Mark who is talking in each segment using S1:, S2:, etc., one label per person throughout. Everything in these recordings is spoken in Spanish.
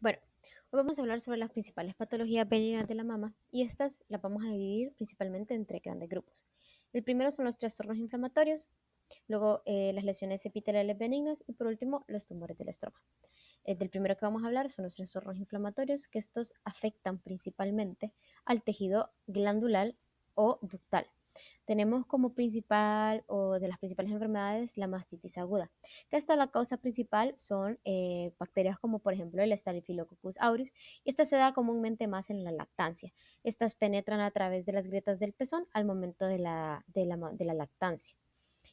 S1: Bueno, hoy vamos a hablar sobre las principales patologías benignas de la mama y estas las vamos a dividir principalmente en tres grandes grupos. El primero son los trastornos inflamatorios, luego las lesiones epiteliales benignas y por último los tumores del estroma. Del primero que vamos a hablar son los trastornos inflamatorios, que estos afectan principalmente al tejido glandular o ductal. Tenemos como principal o de las principales enfermedades la mastitis aguda, que esta la causa principal son bacterias como por ejemplo el Staphylococcus aureus, y esta se da comúnmente más en la lactancia. Estas penetran a través de las grietas del pezón al momento de la lactancia.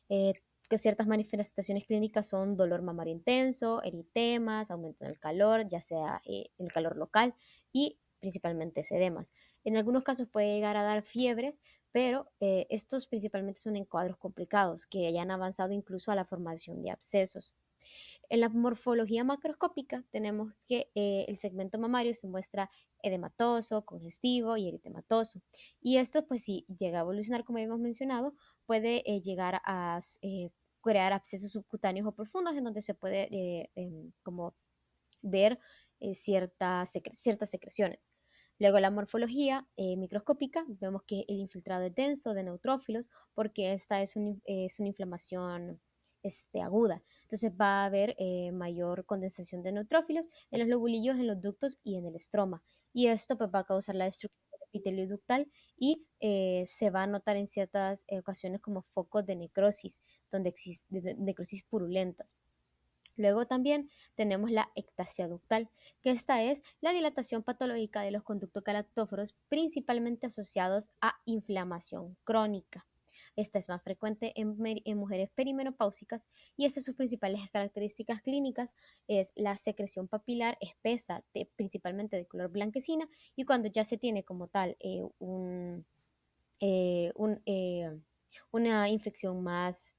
S1: Eh, que ciertas manifestaciones clínicas son dolor mamario intenso, eritemas, aumento en el calor, ya sea el calor local y principalmente edemas. En algunos casos puede llegar a dar fiebres, pero estos principalmente son en cuadros complicados que hayan avanzado incluso a la formación de abscesos. En la morfología macroscópica tenemos que el segmento mamario se muestra edematoso, congestivo y eritematoso. Y esto, pues si llega a evolucionar, como habíamos mencionado, puede llegar a crear abscesos subcutáneos o profundos en donde se puede como ver ciertas secreciones. Luego la morfología microscópica, vemos que el infiltrado es denso de neutrófilos porque esta es una inflamación aguda. Entonces va a haber mayor condensación de neutrófilos en los lobulillos, en los ductos y en el estroma. Y esto pues, va a causar la destrucción del epitelio ductal y se va a notar en ciertas ocasiones como focos de necrosis, donde existen necrosis purulentas. Luego también tenemos la ectasia ductal, que esta es la dilatación patológica de los conductos galactóforos principalmente asociados a inflamación crónica. Esta es más frecuente en mujeres perimenopáusicas y estas sus principales características clínicas es la secreción papilar espesa, principalmente de color blanquecina, y cuando ya se tiene como tal eh, un, eh, una infección más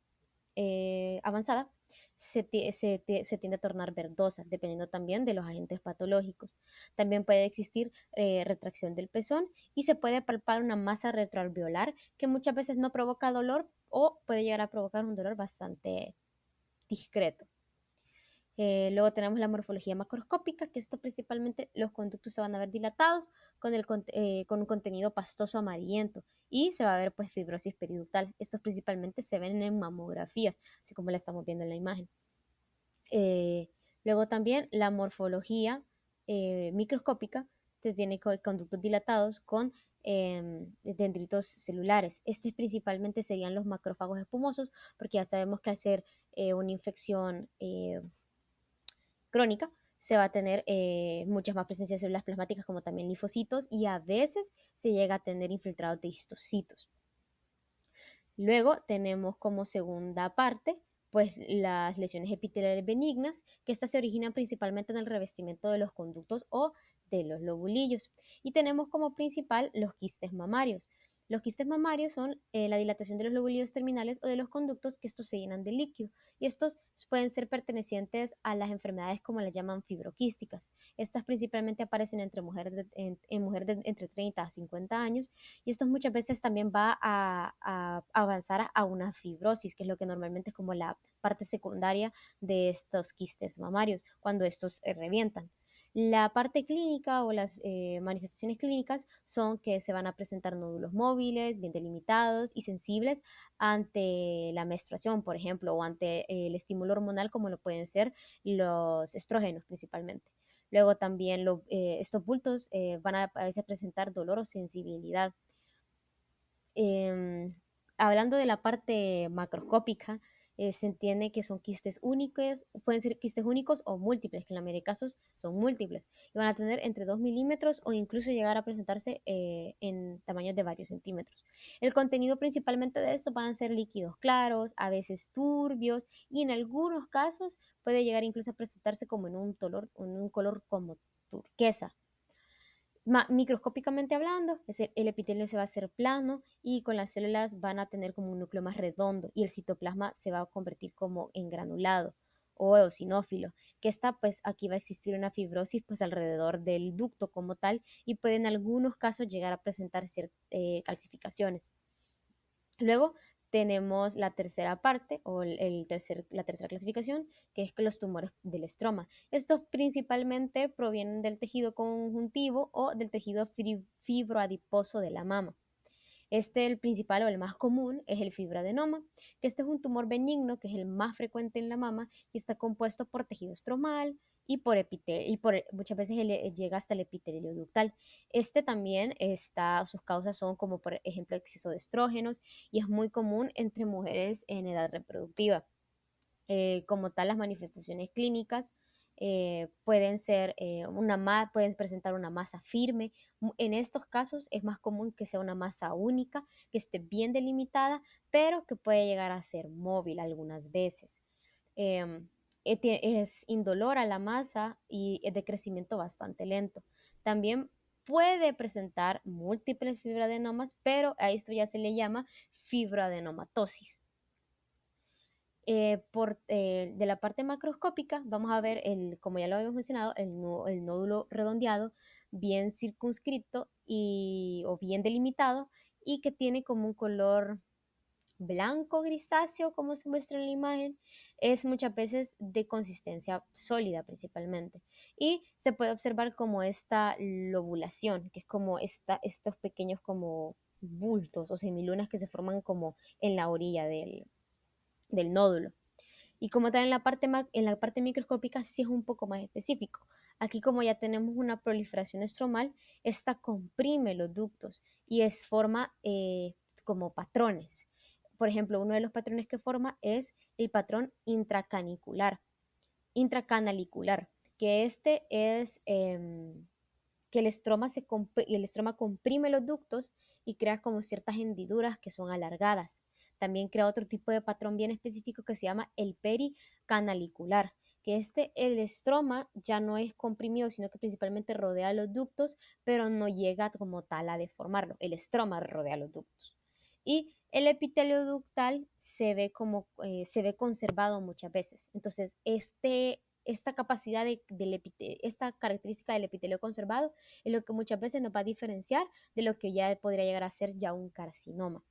S1: avanzada, se tiende a tornar verdosa, dependiendo también de los agentes patológicos. También puede existir retracción del pezón y se puede palpar una masa retroalveolar que muchas veces no provoca dolor o puede llegar a provocar un dolor bastante discreto. Luego tenemos la morfología macroscópica, que esto principalmente los conductos se van a ver dilatados con un contenido pastoso amarillento y se va a ver pues fibrosis periductal. Estos principalmente se ven en mamografías, así como la estamos viendo en la imagen. Eh, Luego también la morfología microscópica se tiene conductos dilatados con dendritos celulares. Estos principalmente serían los macrófagos espumosos, porque ya sabemos que al ser una infección crónica, se va a tener muchas más presencia de células plasmáticas como también linfocitos y a veces se llega a tener infiltrados de histocitos. Luego tenemos como segunda parte pues las lesiones epiteliales benignas, que estas se originan principalmente en el revestimiento de los conductos o de los lobulillos. Y tenemos como principal los quistes mamarios. Los quistes mamarios son la dilatación de los lobulillos terminales o de los conductos que estos se llenan de líquido. Y estos pueden ser pertenecientes a las enfermedades como las llaman fibroquísticas. Estas principalmente aparecen en mujeres de entre 30 a 50 años y esto muchas veces también va a avanzar a una fibrosis, que es lo que normalmente es como la parte secundaria de estos quistes mamarios, cuando estos revientan. La parte clínica o las manifestaciones clínicas son que se van a presentar nódulos móviles, bien delimitados y sensibles ante la menstruación, por ejemplo, o ante el estímulo hormonal, como lo pueden ser los estrógenos principalmente. Luego también estos bultos van a veces presentar dolor o sensibilidad. Hablando de la parte macroscópica, se entiende que son quistes únicos, pueden ser quistes únicos o múltiples, que en la mayoría de casos son múltiples, y van a tener entre 2 milímetros o incluso llegar a presentarse en tamaños de varios centímetros. El contenido principalmente de esto van a ser líquidos claros, a veces turbios, y en algunos casos puede llegar incluso a presentarse como en un color como turquesa. Microscópicamente hablando, el epitelio se va a hacer plano y con las células van a tener como un núcleo más redondo y el citoplasma se va a convertir como en granulado o eosinófilo, que está pues aquí va a existir una fibrosis pues alrededor del ducto como tal y puede en algunos casos llegar a presentar calcificaciones. Luego tenemos la tercera parte o la tercera clasificación, que es que los tumores del estroma. Estos principalmente provienen del tejido conjuntivo o del tejido fibroadiposo de la mama. El principal o el más común es el fibroadenoma, que este es un tumor benigno que es el más frecuente en la mama y está compuesto por tejido estromal y por epitelio, muchas veces llega hasta el epitelio ductal. También sus causas son como por ejemplo exceso de estrógenos y es muy común entre mujeres en edad reproductiva. Como tal, las manifestaciones clínicas pueden presentar una masa firme. En estos casos es más común que sea una masa única, que esté bien delimitada, pero que puede llegar a ser móvil algunas veces. Em, es indolora la masa y es de crecimiento bastante lento. También puede presentar múltiples fibroadenomas, pero a esto ya se le llama fibroadenomatosis. De la parte macroscópica vamos a ver, como ya lo habíamos mencionado, el nódulo redondeado, bien circunscrito o bien delimitado y que tiene como un color blanco grisáceo, como se muestra en la imagen. Es muchas veces de consistencia sólida principalmente. Y se puede observar como esta lobulación, que es como estos pequeños como bultos o semilunas que se forman como en la orilla del nódulo. Y como tal en la parte microscópica sí es un poco más específico. Aquí como ya tenemos una proliferación estromal, esta comprime los ductos y forma como patrones. Por ejemplo, uno de los patrones que forma es el patrón intracanalicular, que es que el estroma comprime los ductos y crea como ciertas hendiduras que son alargadas. También crea otro tipo de patrón bien específico que se llama el pericanalicular, que el estroma ya no es comprimido, sino que principalmente rodea los ductos, pero no llega como tal a deformarlo. El estroma rodea los ductos. Y el epitelio ductal se ve conservado muchas veces. Entonces, esta característica del epitelio conservado es lo que muchas veces nos va a diferenciar de lo que ya podría llegar a ser ya un carcinoma.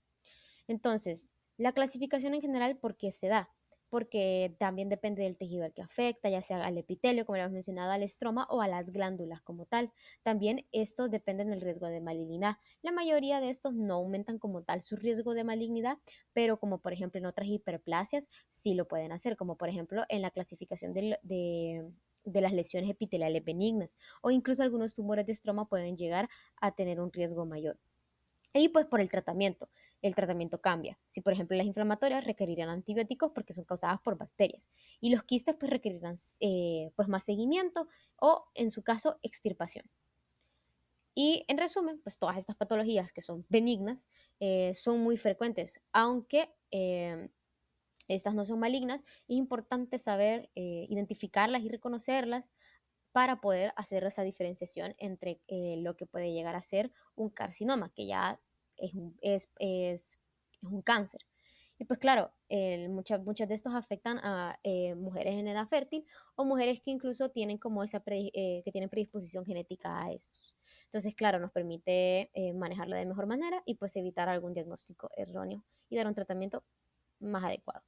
S1: Entonces, la clasificación en general, ¿por qué se da? Porque también depende del tejido al que afecta, ya sea al epitelio, como lo hemos mencionado, al estroma o a las glándulas como tal. También estos dependen del riesgo de malignidad. La mayoría de estos no aumentan como tal su riesgo de malignidad, pero como por ejemplo en otras hiperplasias sí lo pueden hacer, como por ejemplo en la clasificación de las lesiones epiteliales benignas o incluso algunos tumores de estroma pueden llegar a tener un riesgo mayor. Y pues por el tratamiento cambia. Si por ejemplo las inflamatorias requerirán antibióticos porque son causadas por bacterias y los quistes pues requerirán pues más seguimiento o en su caso extirpación. Y en resumen, pues todas estas patologías que son benignas son muy frecuentes, aunque estas no son malignas, es importante saber identificarlas y reconocerlas para poder hacer esa diferenciación entre lo que puede llegar a ser un carcinoma, que ya es un cáncer. Y pues claro, muchos de estos afectan a mujeres en edad fértil o mujeres que incluso tienen como que tienen predisposición genética a estos. Entonces, claro, nos permite manejarla de mejor manera y pues evitar algún diagnóstico erróneo y dar un tratamiento más adecuado.